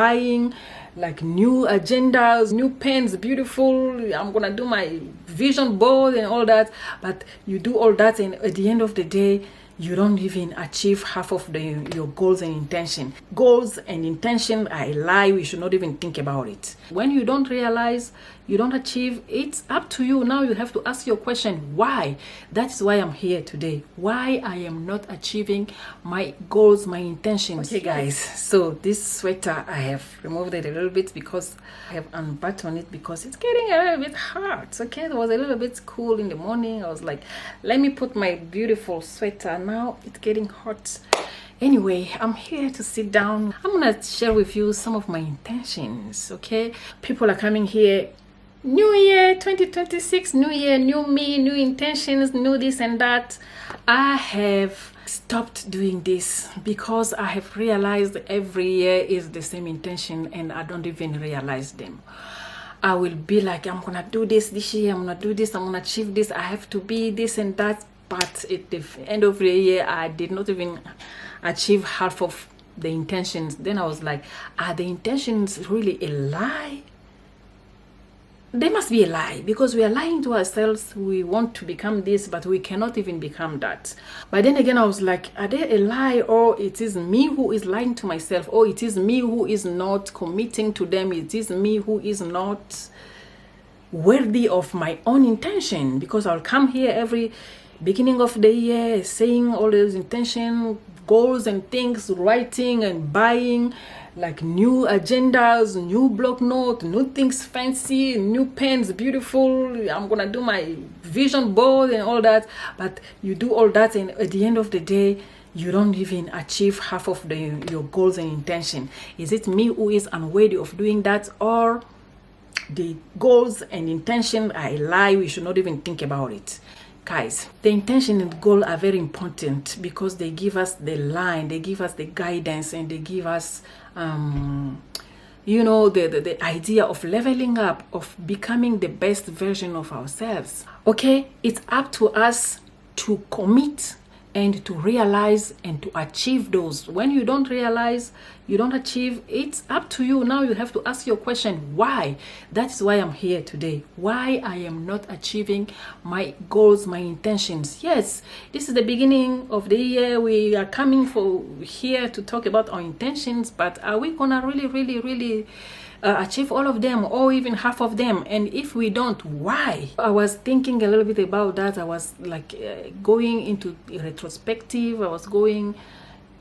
buying like new agendas, new pens, beautiful, I'm gonna do my vision board and all that. But you do all that, and at the end of the day, you don't even achieve half of your goals and intention. Goals and intention are a lie. We should not even think about it. When you don't realize, you don't achieve, it's up to you. Now you have to ask your question, why? That's why I'm here today. Why I am not achieving my goals, my intentions. Okay guys, so this sweater, I have removed it a little bit because I have unbuttoned it because it's getting a little bit hot. Okay, it was a little bit cool in the morning. I was like, let me put my beautiful sweater. Now it's getting hot. Anyway, I'm here to sit down. I'm gonna share with you some of my intentions. Okay, people are coming here, new year 2026, new year, new me, new intentions, new this and that. I have stopped doing this because I have realized every year is the same intention and I don't even realize them. I will be like, I'm gonna do this year, I'm gonna do this, I'm gonna achieve this, I have to be this and that. But at the end of the year, I did not even achieve half of the intentions. Then I was like, are the intentions really a lie? They must be a lie, because we are lying to ourselves. We want to become this, but we cannot even become that. But then again, I was like, are they a lie, or it is me who is lying to myself, or it is me who is not committing to them, it is me who is not worthy of my own intention? Because I'll come here every beginning of the year saying all those intention, goals and things, writing and buying like new agendas, new block note, new things fancy, new pens, beautiful, I'm gonna do my vision board and all that. But you do all that, and at the end of the day, you don't even achieve half of your goals and intention. Is it me who is unworthy of doing that, or the goals and intention are a lie? We should not even think about it. Guys, the intention and goal are very important because they give us the line, they give us the guidance, and they give us you know, the idea of leveling up, of becoming the best version of ourselves. Okay, it's up to us to commit and to realize and to achieve those. When you don't realize, you don't achieve, it's up to you. Now you have to ask your question, why? That's why I'm here today. Why I am not achieving my goals, my intentions. Yes, this is the beginning of the year. We are coming for here to talk about our intentions, but are we gonna really achieve all of them, or even half of them? And if we don't, why? I was thinking a little bit about that. I was like going into retrospective. I was going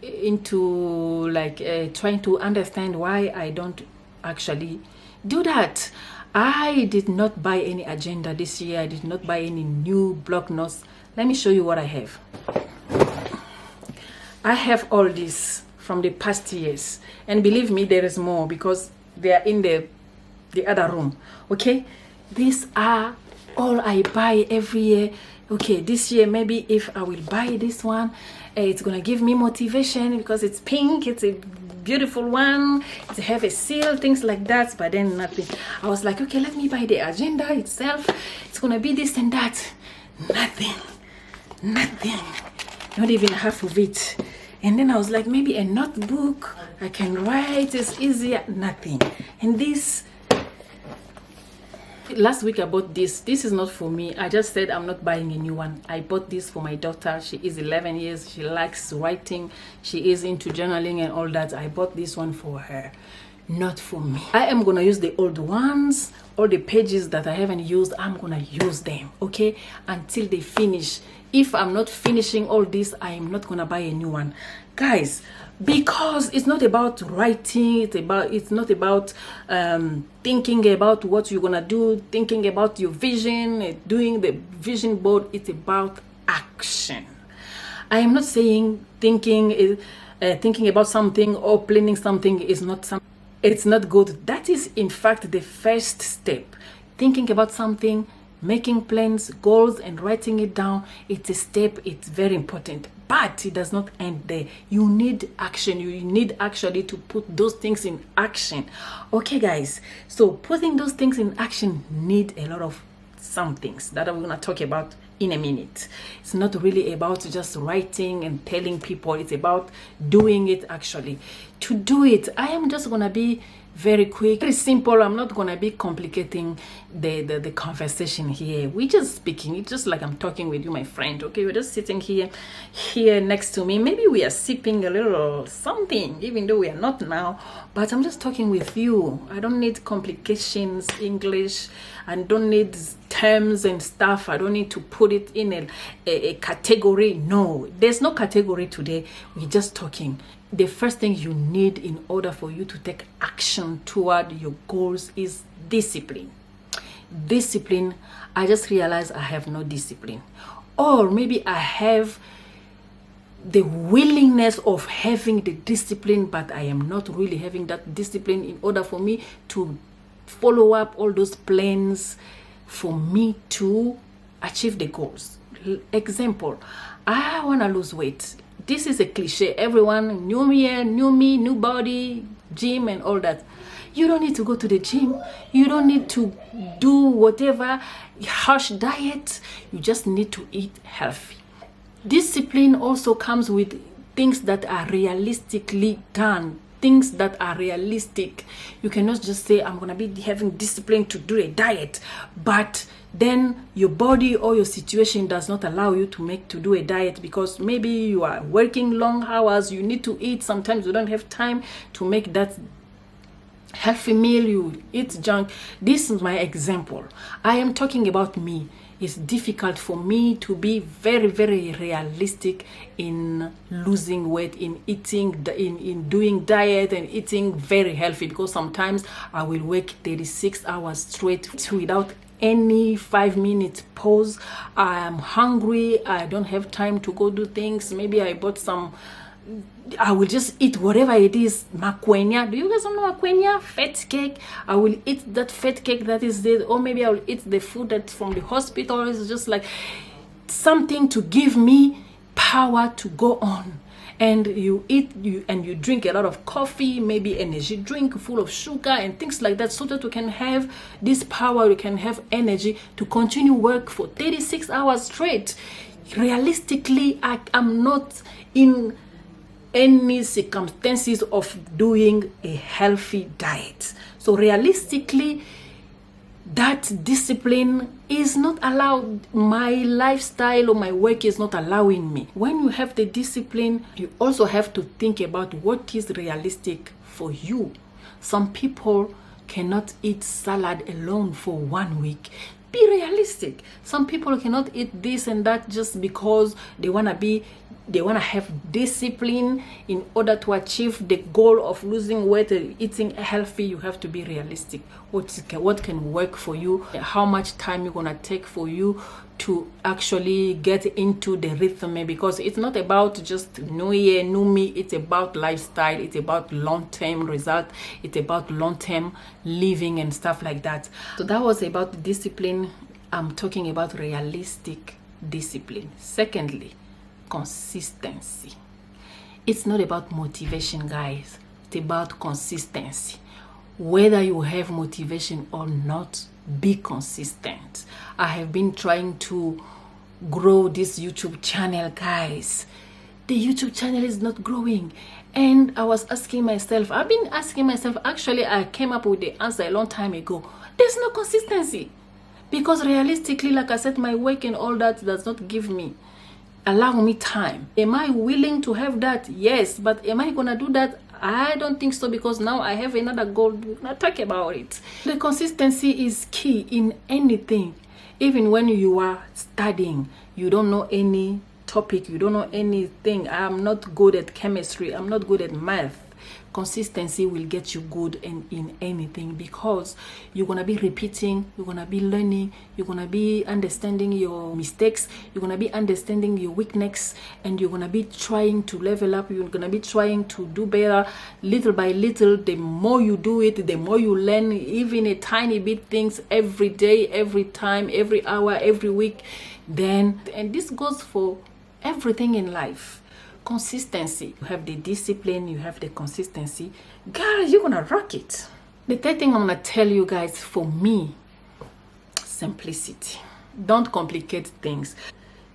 into like trying to understand why I don't actually do that. I did not buy any agenda this year. I did not buy any new block notes. Let me show you what I have. I have all this from the past years, and believe me, there is more because they are in the other room. Okay, these are all I buy every year. Okay, this year maybe if I will buy this one, it's gonna give me motivation because it's pink, it's a beautiful one, it have a seal, things like that. But then nothing. I was like, okay, let me buy the agenda itself, it's gonna be this and that. Nothing, not even half of it. And then I was like, maybe a notebook, I can write, it's easier. Nothing. And this, last week I bought this. This is not for me. I just said I'm not buying a new one. I bought this for my daughter. She is 11 years. She likes writing. She is into journaling and all that. I bought this one for her, not for me. I am gonna use the old ones. All the pages that I haven't used, I'm gonna use them, okay, until they finish. If I'm not finishing all this, I am not gonna buy a new one, guys, because it's not about writing. It's not about thinking about what you're gonna do, thinking about your vision, doing the vision board. It's about action. I am not saying thinking about something or planning something is not something. It's not good. That is in fact the first step. Thinking about something, making plans, goals, and writing it down, it's a step. It's very important, but it does not end there. You need action. You need actually to put those things in action. Okay guys, so putting those things in action need a lot of some things that I'm going to talk about in a minute. It's not really about just writing and telling people. It's about doing it actually. to do it. I am just gonna be very quick, very simple. I'm not gonna be complicating the conversation here. We're just speaking. It's just like I'm talking with you, my friend. Okay, we're just sitting here next to me. Maybe we are sipping a little something, even though we are not now. But I'm just talking with you. I don't need complications, English. I don't need terms and stuff. I don't need to put it in a category. No, there's no category today. We're just talking. The first thing you need in order for you to take action toward your goals is discipline. Discipline. I just realized I have no discipline, or maybe I have the willingness of having the discipline, but I am not really having that discipline in order for me to follow up all those plans for me to achieve the goals. Example, I want to lose weight. This is a cliche. Everyone, new year, new me, new body, gym and all that. You don't need to go to the gym. You don't need to do whatever harsh diet. You just need to eat healthy. Discipline also comes with things that are realistically done. Things that are realistic. You cannot just say, I'm going to be having discipline to do a diet, but then your body or your situation does not allow you to do a diet because maybe you are working long hours, you need to eat. Sometimes you don't have time to make that healthy meal, you eat junk. This is my example. I am talking about me. It's difficult for me to be very, very realistic in losing weight, in eating, in doing diet and eating very healthy, because sometimes I will work 36 hours straight without any 5-minute pause. I am hungry. I don't have time to go do things. Maybe I bought some, I will just eat whatever it is. Makwenya. Do you guys know makwenya? Fat cake. I will eat that fat cake that is there. Or maybe I will eat the food that's from the hospital. It's just like something to give me power to go on. And you eat, you drink a lot of coffee, maybe energy drink full of sugar and things like that, so that you can have this power, you can have energy to continue work for 36 hours straight. Realistically, I am not in any circumstances of doing a healthy diet. So realistically, that discipline is not allowed. My lifestyle or my work is not allowing me. When you have the discipline, you also have to think about what is realistic for you. Some people cannot eat salad alone for 1 week. Be realistic. Some people cannot eat this and that just because they want to have discipline in order to achieve the goal of losing weight and eating healthy. You have to be realistic. What can work for you? How much time you're gonna take for you to actually get into the rhythm? Because it's not about just new year, new me. It's about lifestyle. It's about long-term result. It's about long-term living and stuff like that. So that was about the discipline. I'm talking about realistic discipline. Secondly, consistency. It's not about motivation, guys. It's about consistency. Whether you have motivation or not, be consistent. I have been trying to grow this YouTube channel, guys. The YouTube channel is not growing. And I was asking myself, I've been asking myself, actually I came up with the answer a long time ago. There's no consistency. Because realistically, like I said, my work and all that does not allow me time. Am I willing to have that? Yes. But am I gonna do that? I don't think so, because now I have another goal. We're gonna talk about it. The consistency is key in anything. Even when you are studying, you don't know any topic, you don't know anything. I'm not good at chemistry, I'm not good at math. Consistency will get you good in anything, because you're gonna be repeating, you're gonna be learning, you're gonna be understanding your mistakes, you're gonna be understanding your weakness, and you're gonna be trying to level up. You're gonna be trying to do better little by little. The more you do it, the more you learn, even a tiny bit things every day, every time, every hour, every week. And this goes for everything in life. Consistency. You have the discipline, you have the consistency. Girl, you're gonna rock it. The third thing I'm gonna tell you guys, for me, simplicity. Don't complicate things.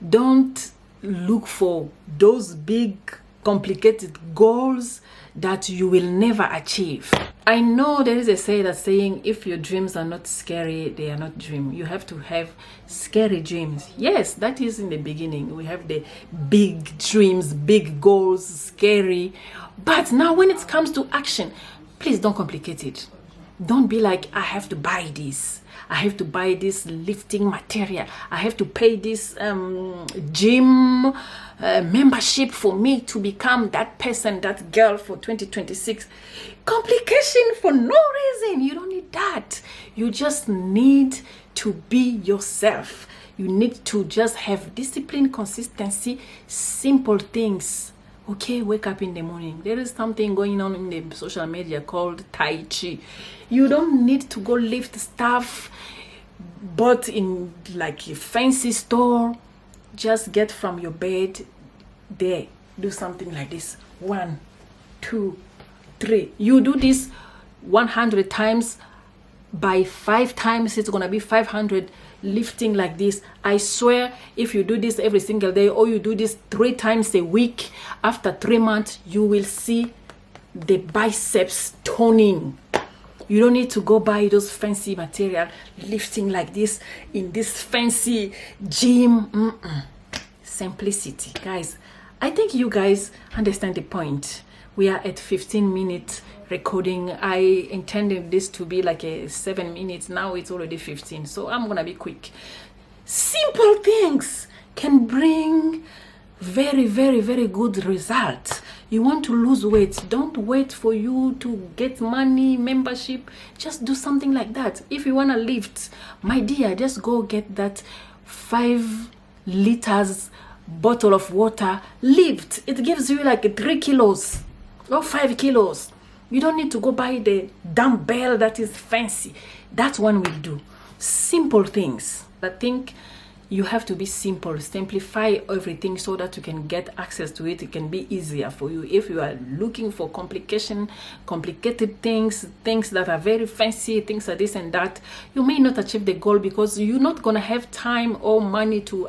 Don't look for those big complicated goals that you will never achieve. I know there is a saying, if your dreams are not scary, they are not dreams. You have to have scary dreams. Yes, that is in the beginning. We have the big dreams, big goals, scary. But now when it comes to action, please don't complicate it. Don't be like, I have to buy this. I have to buy this lifting material. I have to pay this gym membership for me to become that person, that girl for 2026. Complication for no reason. You don't need that. You just need to be yourself. You need to just have discipline, consistency, simple things. Okay, wake up in the morning. There is something going on in the social media called Tai Chi. You don't need to go lift stuff bought in like a fancy store. Just get from your bed there. Do something like this. 1, 2, 3. You do this 100 times. By 5 times, it's gonna be 500 lifting like this. I swear, if you do this every single day, or you do this 3 times a week, after 3 months, you will see the biceps toning. You don't need to go buy those fancy material, lifting like this in this fancy gym. Simplicity, guys. I think you guys understand the point. We are at 15 minutes recording. I intended this to be like a 7 minutes. Now it's already 15, so I'm gonna be quick. Simple things can bring very, very, very good results. You want to lose weight, don't wait for you to get money, membership. Just do something like that. If you want to lift, my dear, just go get that 5 liters bottle of water. Lift. It gives you like 3 kilos or 5 kilos. You don't need to go buy the dumbbell that is fancy. That one will do. Simple things. I think you have to be simple. Simplify everything so that you can get access to it. It can be easier for you. If you are looking for complicated things that are very fancy, things like this and that, you may not achieve the goal because you're not gonna have time or money to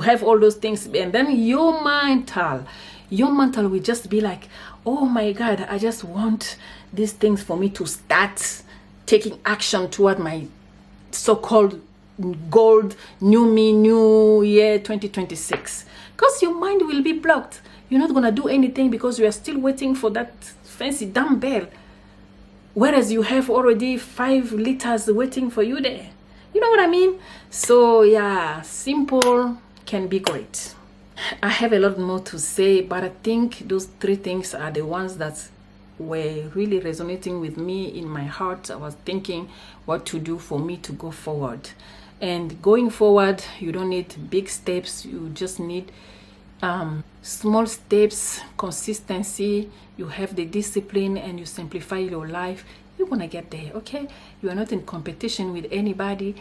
have all those things. And then your mental will just be like, oh my God, I just want these things for me to start taking action toward my so-called gold, new me, new year 2026. Because your mind will be blocked. You're not gonna do anything because you are still waiting for that fancy dumbbell, whereas you have already 5 liters waiting for you there. You know what I mean? So yeah, simple can be great. I have a lot more to say, but I think those 3 things are the ones that were really resonating with me in my heart. I was thinking what to do for me to go forward. And going forward, you don't need big steps. You just need small steps, consistency. You have the discipline and you simplify your life. You're gonna get there, okay? You are not in competition with anybody.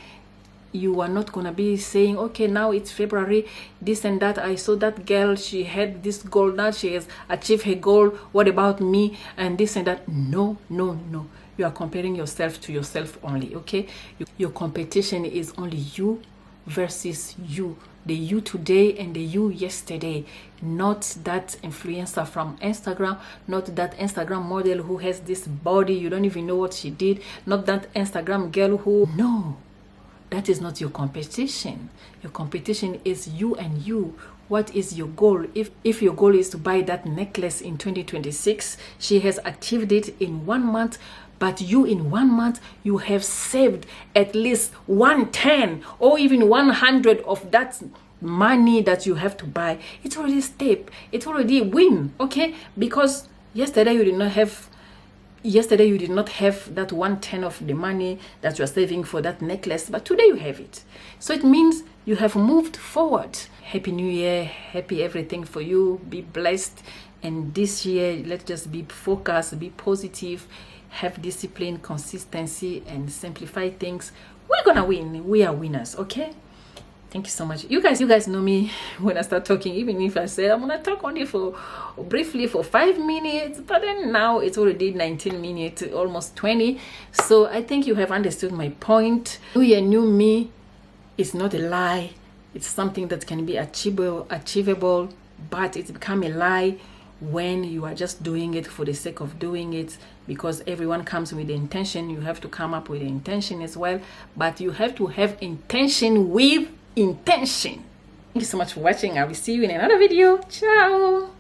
You are not gonna be saying, okay, now it's February, this and that. I saw that girl, she had this goal, now she has achieved her goal. What about me? And this and that. No. You are comparing yourself to yourself only, okay? Your competition is only you versus you. The you today and the you yesterday. Not that influencer from Instagram, not that Instagram model who has this body, you don't even know what she did, not that Instagram girl who... No, that is not your competition. Your competition is you and you. What is your goal? If your goal is to buy that necklace in 2026, she has achieved it in 1 month. But you in 1 month, you have saved at least 110 or even 100 of that money that you have to buy. It's already a step. It's already a win, okay? Because yesterday you did not have that 110 of the money that you are saving for that necklace, but today you have it. So it means you have moved forward. Happy New Year. Happy everything for you. Be blessed. And this year, let's just be focused, be positive, have discipline, consistency, and simplify things. We're gonna win. We are winners, okay? Thank you so much. You guys know me when I start talking, even if I say I'm gonna talk only briefly for 5 minutes, but then now it's already 19 minutes, almost 20. So I think you have understood my point. New year, new me is not a lie. It's something that can be achievable, but it's become a lie when you are just doing it for the sake of doing it, because everyone comes with the intention. You have to come up with the intention as well, but you have to have intention with intention. Thank you so much for watching. I will see you in another video. Ciao.